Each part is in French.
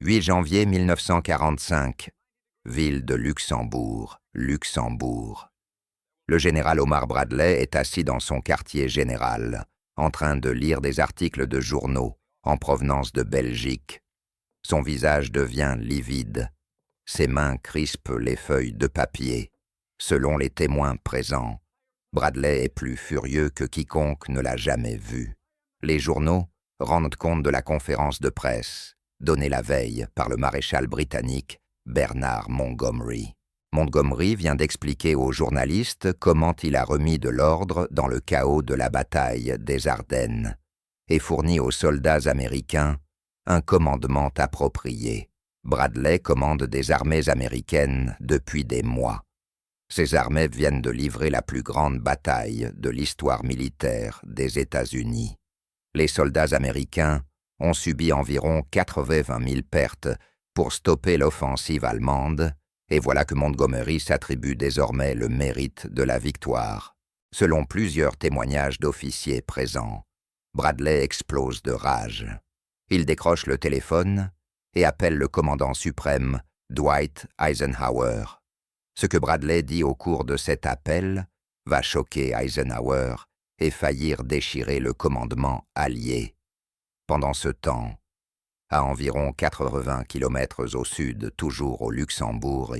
8 janvier 1945. Ville de Luxembourg, Luxembourg. Le général Omar Bradley est assis dans son quartier général, en train de lire des articles de journaux en provenance de Belgique. Son visage devient livide. Ses mains crispent les feuilles de papier. Selon les témoins présents, Bradley est plus furieux que quiconque ne l'a jamais vu. Les journaux rendent compte de la conférence de presse donnée la veille par le maréchal britannique Bernard Montgomery. Montgomery vient d'expliquer aux journalistes comment il a remis de l'ordre dans le chaos de la bataille des Ardennes et fournit aux soldats américains un commandement approprié. Bradley commande des armées américaines depuis des mois. Ces armées viennent de livrer la plus grande bataille de l'histoire militaire des États-Unis. Les soldats américains ont subi environ 80 000 pertes pour stopper l'offensive allemande, et voilà que Montgomery s'attribue désormais le mérite de la victoire. Selon plusieurs témoignages d'officiers présents, Bradley explose de rage. Il décroche le téléphone et appelle le commandant suprême, Dwight Eisenhower. Ce que Bradley dit au cours de cet appel va choquer Eisenhower et faillir déchirer le commandement allié. Pendant ce temps, à environ 80 kilomètres au sud, toujours au Luxembourg,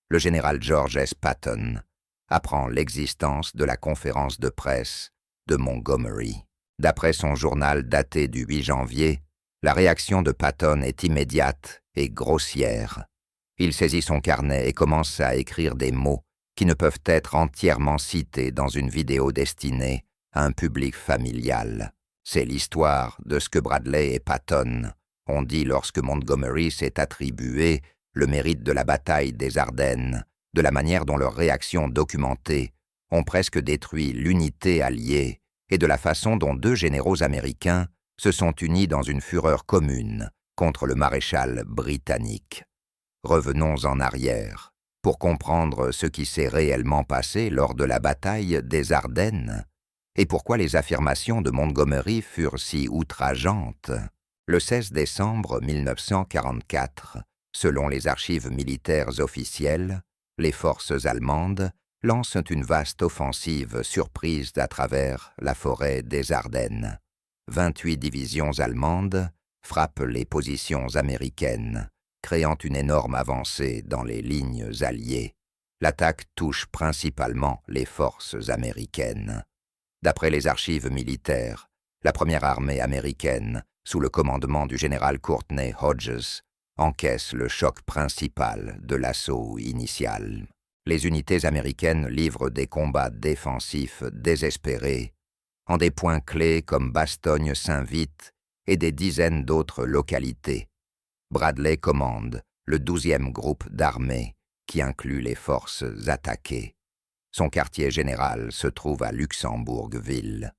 le général George S. Patton apprend l'existence de la conférence de presse de Montgomery. D'après son journal daté du 8 janvier, la réaction de Patton est immédiate et grossière. Il saisit son carnet et commence à écrire des mots qui ne peuvent être entièrement cités dans une vidéo destinée à un public familial. C'est l'histoire de ce que Bradley et Patton ont dit lorsque Montgomery s'est attribué le mérite de la bataille des Ardennes, de la manière dont leurs réactions documentées ont presque détruit l'unité alliée et de la façon dont deux généraux américains se sont unis dans une fureur commune contre le maréchal britannique. Revenons en arrière pour comprendre ce qui s'est réellement passé lors de la bataille des Ardennes et pourquoi les affirmations de Montgomery furent si outrageantes. Le 16 décembre 1944, selon les archives militaires officielles, les forces allemandes lancent une vaste offensive surprise à travers la forêt des Ardennes. 28 divisions allemandes frappent les positions américaines, créant une énorme avancée dans les lignes alliées. L'attaque touche principalement les forces américaines. D'après les archives militaires, la première armée américaine, sous le commandement du général Courtney Hodges, encaisse le choc principal de l'assaut initial. Les unités américaines livrent des combats défensifs désespérés en des points clés comme Bastogne-Saint-Vite et des dizaines d'autres localités. Bradley commande le 12e groupe d'armées qui inclut les forces attaquées. Son quartier général se trouve à Luxembourg-Ville.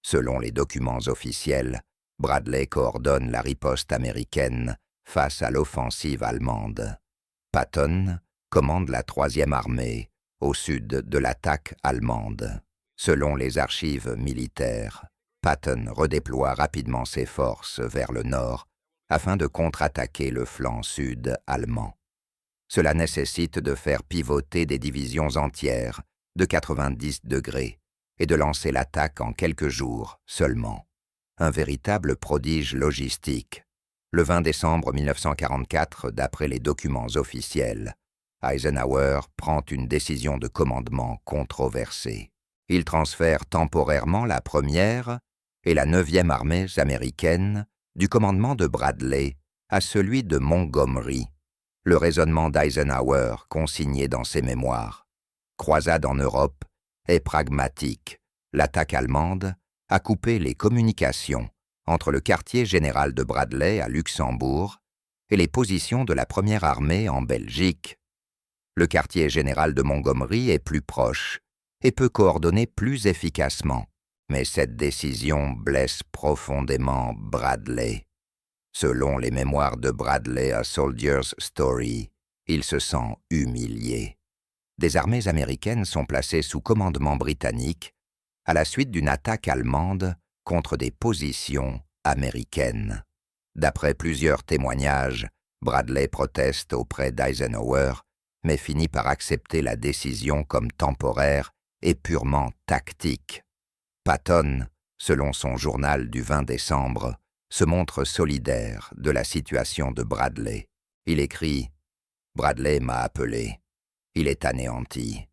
Selon les documents officiels, Bradley coordonne la riposte américaine face à l'offensive allemande. Patton commande la 3e armée au sud de l'attaque allemande. Selon les archives militaires, Patton redéploie rapidement ses forces vers le nord afin de contre-attaquer le flanc sud allemand. Cela nécessite de faire pivoter des divisions entières de 90 degrés et de lancer l'attaque en quelques jours seulement. Un véritable prodige logistique. Le 20 décembre 1944, d'après les documents officiels, Eisenhower prend une décision de commandement controversée. Il transfère temporairement la 1e et la 9e armées américaines du commandement de Bradley à celui de Montgomery. Le raisonnement d'Eisenhower, consigné dans ses mémoires. Croisade en Europe est pragmatique. L'attaque allemande a coupé les communications entre le quartier général de Bradley à Luxembourg et les positions de la première armée en Belgique. Le quartier général de Montgomery est plus proche et peut coordonner plus efficacement. Mais cette décision blesse profondément Bradley. Selon les mémoires de Bradley à Soldier's Story, il se sent humilié. Des armées américaines sont placées sous commandement britannique à la suite d'une attaque allemande contre des positions américaines. D'après plusieurs témoignages, Bradley proteste auprès d'Eisenhower, mais finit par accepter la décision comme temporaire et purement tactique. Patton, selon son journal du 20 décembre, se montre solidaire de la situation de Bradley. Il écrit « Bradley m'a appelé. Il est anéanti.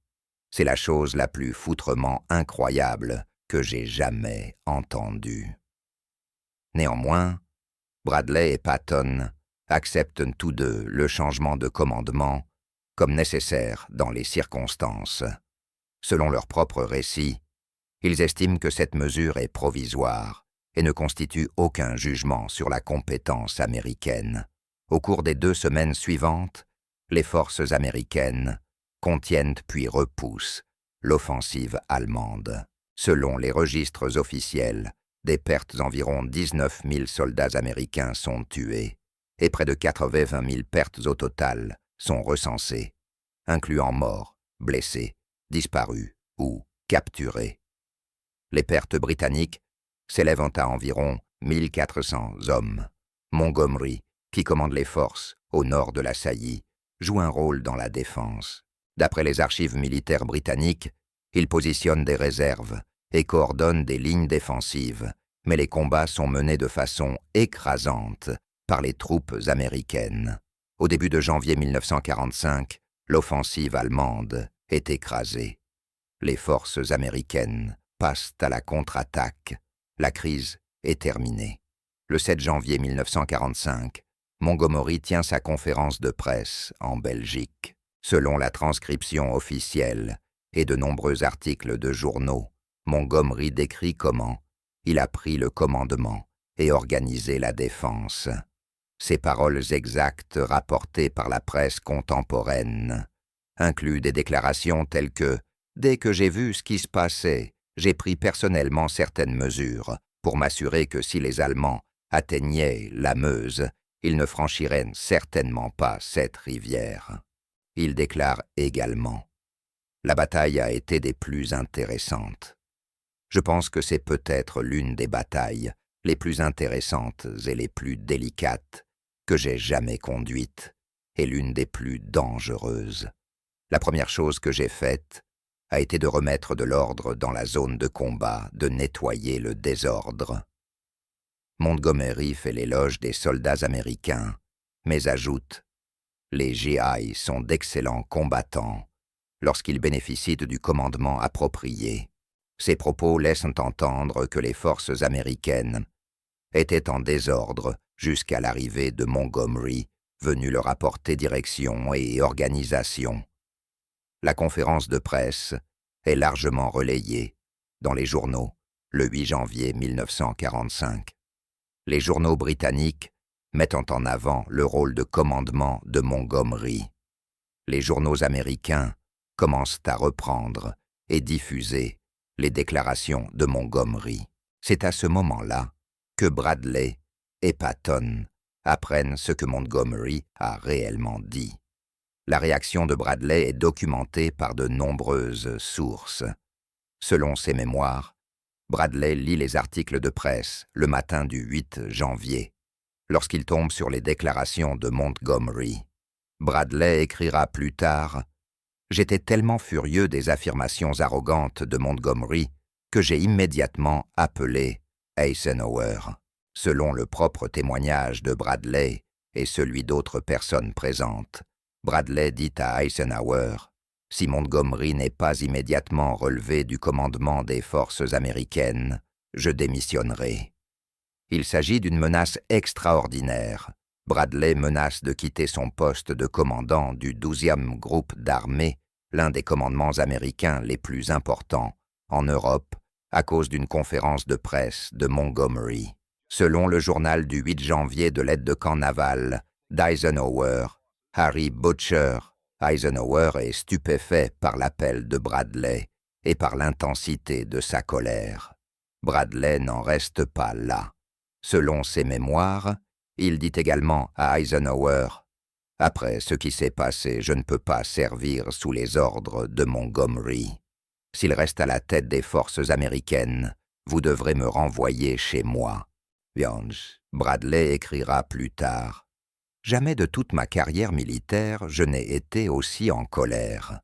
C'est la chose la plus foutrement incroyable que j'ai jamais entendue. » Néanmoins, Bradley et Patton acceptent tous deux le changement de commandement comme nécessaire dans les circonstances. Selon leur propre récit, ils estiment que cette mesure est provisoire et ne constitue aucun jugement sur la compétence américaine. Au cours des 2 semaines suivantes, les forces américaines contiennent puis repoussent l'offensive allemande. Selon les registres officiels, des pertes environ 19 000 soldats américains sont tués et près de 80 000 pertes au total sont recensées, incluant morts, blessés, disparus ou capturés. Les pertes britanniques s'élèvent à environ 1400 hommes. Montgomery, qui commande les forces au nord de la saillie, joue un rôle dans la défense. D'après les archives militaires britanniques, il positionne des réserves et coordonne des lignes défensives, mais les combats sont menés de façon écrasante par les troupes américaines. Au début de janvier 1945, l'offensive allemande est écrasée. Les forces américaines passent à la contre-attaque. La crise est terminée. Le 7 janvier 1945, Montgomery tient sa conférence de presse en Belgique. Selon la transcription officielle et de nombreux articles de journaux, Montgomery décrit comment il a pris le commandement et organisé la défense. Ces paroles exactes rapportées par la presse contemporaine incluent des déclarations telles que « Dès que j'ai vu ce qui se passait, j'ai pris personnellement certaines mesures pour m'assurer que si les Allemands atteignaient la Meuse, ils ne franchiraient certainement pas cette rivière. » Il déclare également « La bataille a été des plus intéressantes. Je pense que c'est peut-être l'une des batailles les plus intéressantes et les plus délicates que j'ai jamais conduites et l'une des plus dangereuses. La première chose que j'ai faite a été de remettre de l'ordre dans la zone de combat, de nettoyer le désordre. » Montgomery fait l'éloge des soldats américains, mais ajoute « Les GI sont d'excellents combattants lorsqu'ils bénéficient du commandement approprié. » Ces propos laissent entendre que les forces américaines étaient en désordre jusqu'à l'arrivée de Montgomery, venu leur apporter direction et organisation. La conférence de presse est largement relayée dans les journaux le 8 janvier 1945. Les journaux britanniques mettant en avant le rôle de commandement de Montgomery. Les journaux américains commencent à reprendre et diffuser les déclarations de Montgomery. C'est à ce moment-là que Bradley et Patton apprennent ce que Montgomery a réellement dit. La réaction de Bradley est documentée par de nombreuses sources. Selon ses mémoires, Bradley lit les articles de presse le matin du 8 janvier, lorsqu'il tombe sur les déclarations de Montgomery. Bradley écrira plus tard « J'étais tellement furieux des affirmations arrogantes de Montgomery que j'ai immédiatement appelé Eisenhower. » Selon le propre témoignage de Bradley et celui d'autres personnes présentes, Bradley dit à Eisenhower « Si Montgomery n'est pas immédiatement relevé du commandement des forces américaines, je démissionnerai. » Il s'agit d'une menace extraordinaire. Bradley menace de quitter son poste de commandant du 12e groupe d'armée, l'un des commandements américains les plus importants en Europe, à cause d'une conférence de presse de Montgomery. Selon le journal du 8 janvier de l'aide-de-camp naval d'Eisenhower, Harry Butcher, Eisenhower est stupéfait par l'appel de Bradley et par l'intensité de sa colère. Bradley n'en reste pas là. Selon ses mémoires, il dit également à Eisenhower « Après ce qui s'est passé, je ne peux pas servir sous les ordres de Montgomery. S'il reste à la tête des forces américaines, vous devrez me renvoyer chez moi. » Bradley écrira plus tard Jamais de toute ma carrière militaire je n'ai été aussi en colère.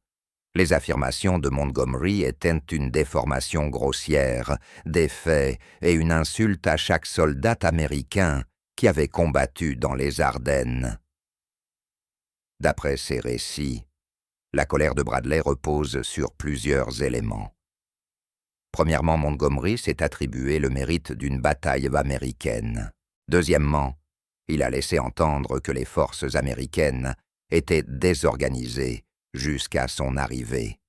Les affirmations de Montgomery étaient une déformation grossière des faits et une insulte à chaque soldat américain qui avait combattu dans les Ardennes. D'après ces récits, la colère de Bradley repose sur plusieurs éléments. Premièrement, Montgomery s'est attribué le mérite d'une bataille américaine. Deuxièmement, il a laissé entendre que les forces américaines étaient désorganisées jusqu'à son arrivée.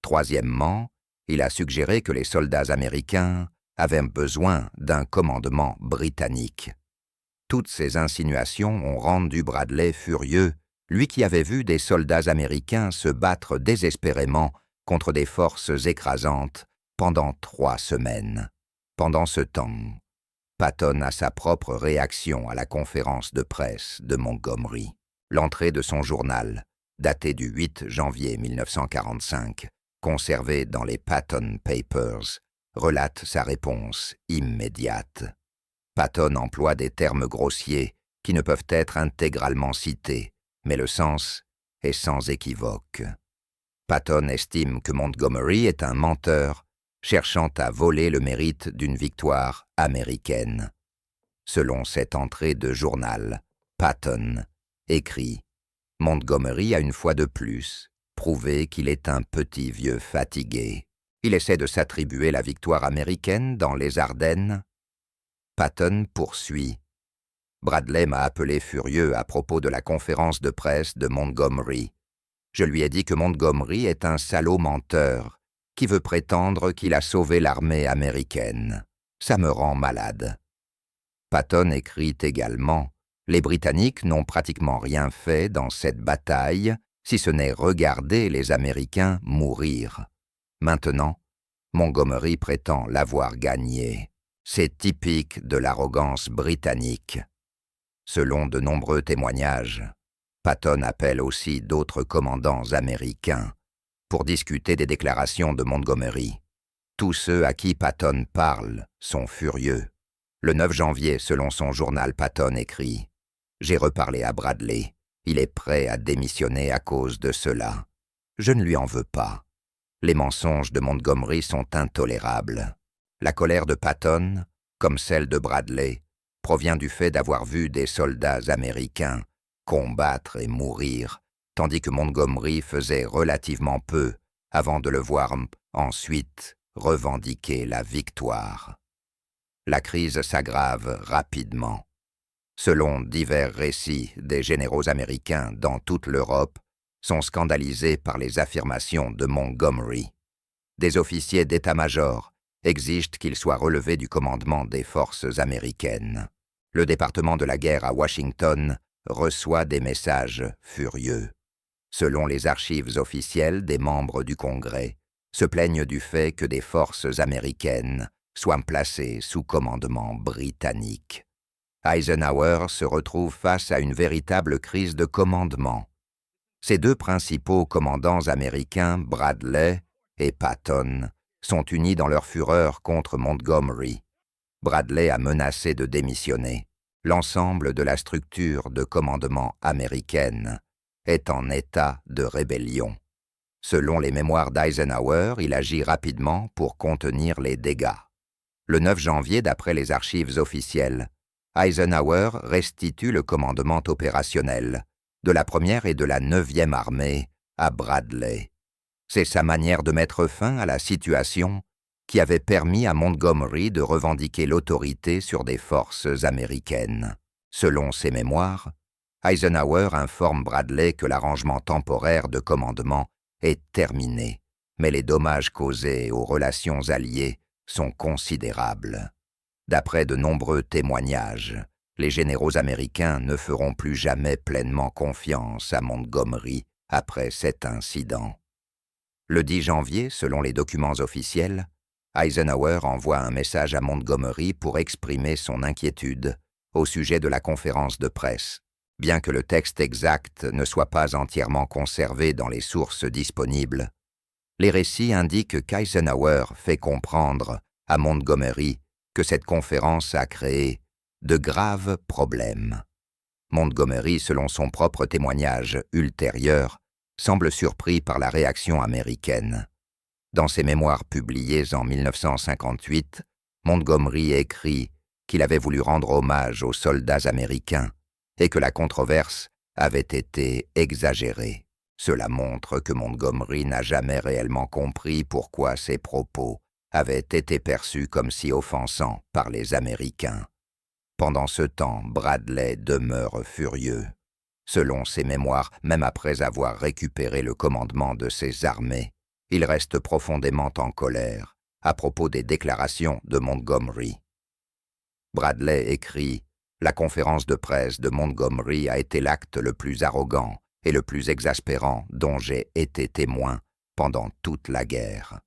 Troisièmement, il a suggéré que les soldats américains avaient besoin d'un commandement britannique. Toutes ces insinuations ont rendu Bradley furieux, lui qui avait vu des soldats américains se battre désespérément contre des forces écrasantes pendant 3 semaines. Pendant ce temps, Patton a sa propre réaction à la conférence de presse de Montgomery. L'entrée de son journal, datée du 8 janvier 1945, conservée dans les Patton Papers, relate sa réponse immédiate. Patton emploie des termes grossiers qui ne peuvent être intégralement cités, mais le sens est sans équivoque. Patton estime que Montgomery est un menteur cherchant à voler le mérite d'une victoire américaine. Selon cette entrée de journal, Patton écrit « Montgomery a une fois de plus prouvé qu'il est un petit vieux fatigué. Il essaie de s'attribuer la victoire américaine dans les Ardennes. » Patton poursuit « Bradley m'a appelé furieux à propos de la conférence de presse de Montgomery. Je lui ai dit que Montgomery est un salaud menteur qui veut prétendre qu'il a sauvé l'armée américaine. Ça me rend malade. » Patton écrit également « Les Britanniques n'ont pratiquement rien fait dans cette bataille, si ce n'est regarder les Américains mourir. Maintenant, Montgomery prétend l'avoir gagnée. C'est typique de l'arrogance britannique. » Selon de nombreux témoignages, Patton appelle aussi d'autres commandants américains pour discuter des déclarations de Montgomery. Tous ceux à qui Patton parle sont furieux. Le 9 janvier, selon son journal, Patton écrit « J'ai reparlé à Bradley. Il est prêt à démissionner à cause de cela. Je ne lui en veux pas. Les mensonges de Montgomery sont intolérables. La colère de Patton, comme celle de Bradley, provient du fait d'avoir vu des soldats américains combattre et mourir, tandis que Montgomery faisait relativement peu avant de le voir ensuite revendiquer la victoire. La crise s'aggrave rapidement. Selon divers récits, des généraux américains dans toute l'Europe sont scandalisés par les affirmations de Montgomery. Des officiers d'état-major exigent qu'il soit relevé du commandement des forces américaines. Le département de la guerre à Washington reçoit des messages furieux. Selon les archives officielles, des membres du Congrès se plaignent du fait que des forces américaines soient placées sous commandement britannique. Eisenhower se retrouve face à une véritable crise de commandement. Ses 2 principaux commandants américains, Bradley et Patton, sont unis dans leur fureur contre Montgomery. Bradley a menacé de démissionner. L'ensemble de la structure de commandement américaine est en état de rébellion. Selon les mémoires d'Eisenhower, il agit rapidement pour contenir les dégâts. Le 9 janvier, d'après les archives officielles, Eisenhower restitue le commandement opérationnel de la 1e et de la 9e armée à Bradley. C'est sa manière de mettre fin à la situation qui avait permis à Montgomery de revendiquer l'autorité sur des forces américaines. Selon ses mémoires, Eisenhower informe Bradley que l'arrangement temporaire de commandement est terminé, mais les dommages causés aux relations alliées sont considérables. D'après de nombreux témoignages, les généraux américains ne feront plus jamais pleinement confiance à Montgomery après cet incident. Le 10 janvier, selon les documents officiels, Eisenhower envoie un message à Montgomery pour exprimer son inquiétude au sujet de la conférence de presse. Bien que le texte exact ne soit pas entièrement conservé dans les sources disponibles, les récits indiquent qu'Eisenhower fait comprendre à Montgomery que cette conférence a créé de graves problèmes. Montgomery, selon son propre témoignage ultérieur, semble surpris par la réaction américaine. Dans ses mémoires publiés en 1958, Montgomery écrit qu'il avait voulu rendre hommage aux soldats américains et que la controverse avait été exagérée. Cela montre que Montgomery n'a jamais réellement compris pourquoi ses propos avaient été perçus comme si offensants par les Américains. Pendant ce temps, Bradley demeure furieux. Selon ses mémoires, même après avoir récupéré le commandement de ses armées, il reste profondément en colère à propos des déclarations de Montgomery. Bradley écrit « La conférence de presse de Montgomery a été l'acte le plus arrogant et le plus exaspérant dont j'ai été témoin pendant toute la guerre.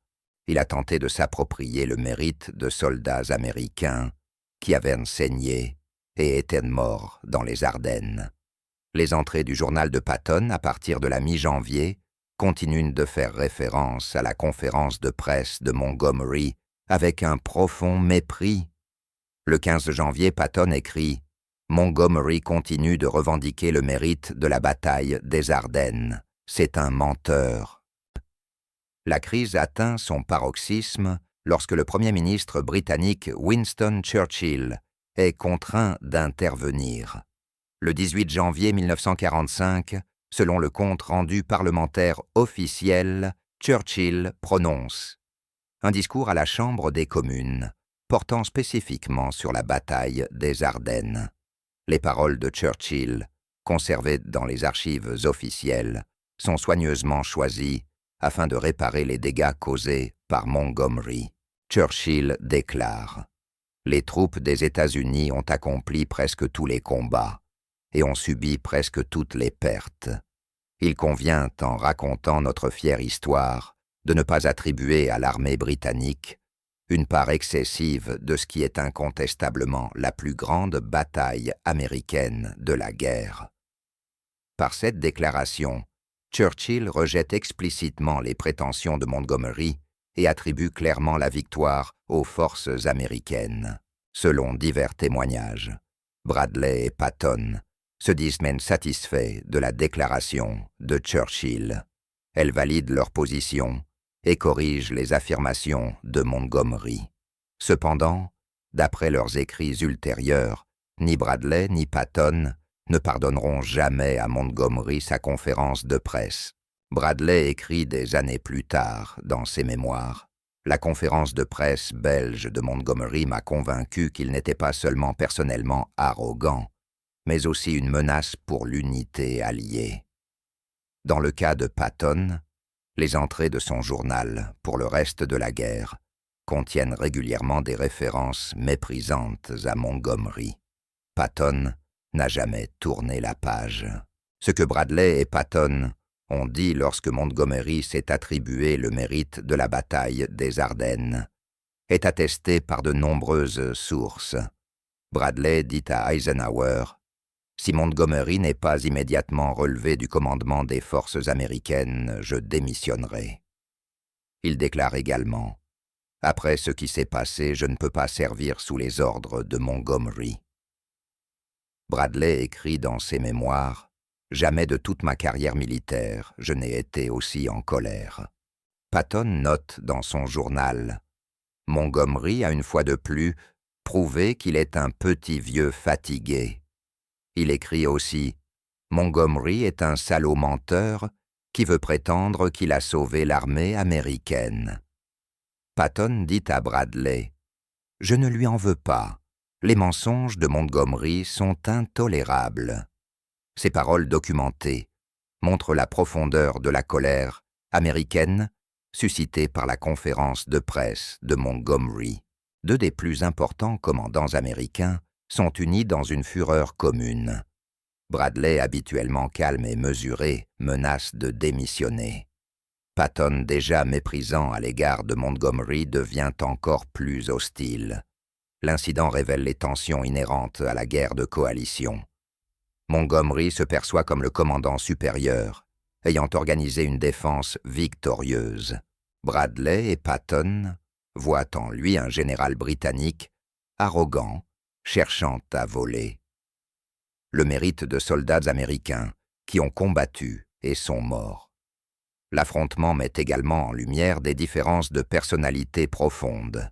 Il a tenté de s'approprier le mérite de soldats américains qui avaient saigné et étaient morts dans les Ardennes. Les entrées du journal de Patton à partir de la mi-janvier continuent de faire référence à la conférence de presse de Montgomery avec un profond mépris. Le 15 janvier, Patton écrit « Montgomery continue de revendiquer le mérite de la bataille des Ardennes. C'est un menteur. » La crise atteint son paroxysme lorsque le Premier ministre britannique Winston Churchill est contraint d'intervenir. Le 18 janvier 1945, selon le compte rendu parlementaire officiel, Churchill prononce un discours à la Chambre des communes, portant spécifiquement sur la bataille des Ardennes. Les paroles de Churchill, conservées dans les archives officielles, sont soigneusement choisies afin de réparer les dégâts causés par Montgomery. Churchill déclare « Les troupes des États-Unis ont accompli presque tous les combats et ont subi presque toutes les pertes. Il convient, en racontant notre fière histoire, de ne pas attribuer à l'armée britannique une part excessive de ce qui est incontestablement la plus grande bataille américaine de la guerre. » Par cette déclaration, Churchill rejette explicitement les prétentions de Montgomery et attribue clairement la victoire aux forces américaines. Selon divers témoignages, Bradley et Patton se disent même satisfaits de la déclaration de Churchill. Elle valide leur position et corrige les affirmations de Montgomery. Cependant, d'après leurs écrits ultérieurs, ni Bradley ni Patton ne pardonneront jamais à Montgomery sa conférence de presse. Bradley écrit des années plus tard, dans ses mémoires, « La conférence de presse belge de Montgomery m'a convaincu qu'il n'était pas seulement personnellement arrogant, mais aussi une menace pour l'unité alliée. » Dans le cas de Patton, les entrées de son journal pour le reste de la guerre contiennent régulièrement des références méprisantes à Montgomery. Patton n'a jamais tourné la page. Ce que Bradley et Patton ont dit lorsque Montgomery s'est attribué le mérite de la bataille des Ardennes est attesté par de nombreuses sources. Bradley dit à Eisenhower « Si Montgomery n'est pas immédiatement relevé du commandement des forces américaines, je démissionnerai. » Il déclare également « Après ce qui s'est passé, je ne peux pas servir sous les ordres de Montgomery. » Bradley écrit dans ses mémoires « Jamais de toute ma carrière militaire, je n'ai été aussi en colère. » Patton note dans son journal « Montgomery a une fois de plus prouvé qu'il est un petit vieux fatigué. » Il écrit aussi « Montgomery est un salaud menteur qui veut prétendre qu'il a sauvé l'armée américaine. » Patton dit à Bradley « Je ne lui en veux pas. Les mensonges de Montgomery sont intolérables. » Ces paroles documentées montrent la profondeur de la colère américaine suscitée par la conférence de presse de Montgomery. Deux des plus importants commandants américains sont unis dans une fureur commune. Bradley, habituellement calme et mesuré, menace de démissionner. Patton, déjà méprisant à l'égard de Montgomery, devient encore plus hostile. L'incident révèle les tensions inhérentes à la guerre de coalition. Montgomery se perçoit comme le commandant supérieur, ayant organisé une défense victorieuse. Bradley et Patton voient en lui un général britannique arrogant, cherchant à voler. le mérite de soldats américains qui ont combattu et sont morts. L'affrontement met également en lumière des différences de personnalité profondes.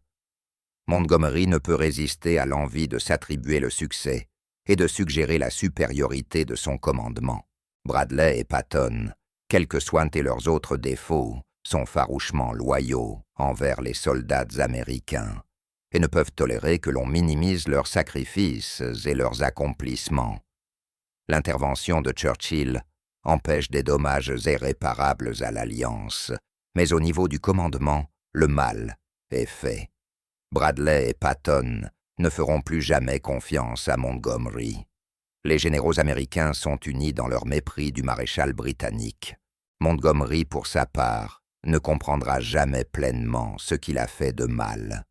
Montgomery ne peut résister à l'envie de s'attribuer le succès et de suggérer la supériorité de son commandement. Bradley et Patton, quels que soient leurs autres défauts, sont farouchement loyaux envers les soldats américains et ne peuvent tolérer que l'on minimise leurs sacrifices et leurs accomplissements. L'intervention de Churchill empêche des dommages irréparables à l'Alliance, mais au niveau du commandement, le mal est fait. Bradley et Patton ne feront plus jamais confiance à Montgomery. Les généraux américains sont unis dans leur mépris du maréchal britannique. Montgomery, pour sa part, ne comprendra jamais pleinement ce qu'il a fait de mal.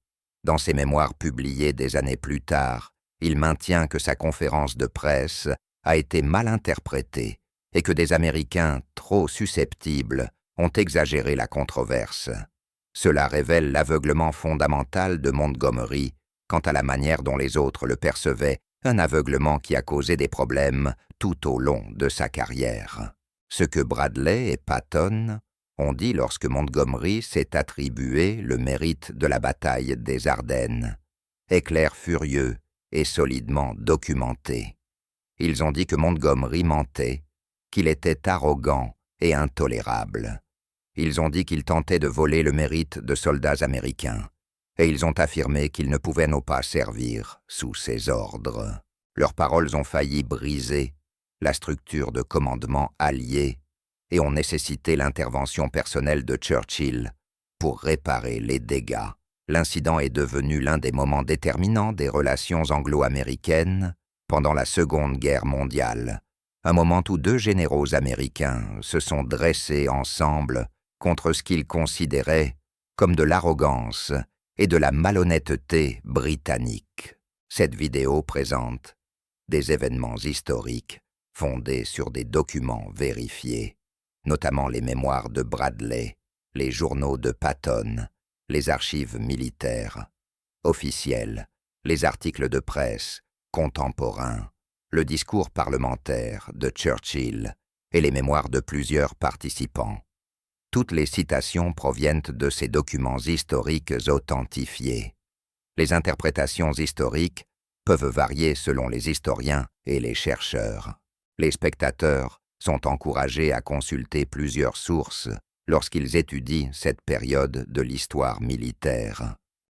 Dans ses mémoires publiés des années plus tard, il maintient que sa conférence de presse a été mal interprétée et que des Américains trop susceptibles ont exagéré la controverse. Cela révèle l'aveuglement fondamental de Montgomery quant à la manière dont les autres le percevaient, un aveuglement qui a causé des problèmes tout au long de sa carrière. Ce que Bradley et Patton ont dit lorsque Montgomery s'est attribué le mérite de la bataille des Ardennes est clair, furieux et solidement documenté. Ils ont dit que Montgomery mentait, qu'il était arrogant et intolérable. Ils ont dit qu'il tentait de voler le mérite de soldats américains, et ils ont affirmé qu'il ne pouvait non pas servir sous ses ordres. Leurs paroles ont failli briser la structure de commandement allié et ont nécessité l'intervention personnelle de Churchill pour réparer les dégâts. L'incident est devenu l'un des moments déterminants des relations anglo-américaines pendant la Seconde Guerre mondiale, un moment où deux généraux américains se sont dressés ensemble contre ce qu'ils considéraient comme de l'arrogance et de la malhonnêteté britannique. Cette vidéo présente des événements historiques fondés sur des documents vérifiés, notamment les mémoires de Bradley, les journaux de Patton, les archives militaires, officielles, les articles de presse, contemporains, le discours parlementaire de Churchill et les mémoires de plusieurs participants. Toutes les citations proviennent de ces documents historiques authentifiés. Les interprétations historiques peuvent varier selon les historiens et les chercheurs. Les spectateurs sont encouragés à consulter plusieurs sources lorsqu'ils étudient cette période de l'histoire militaire.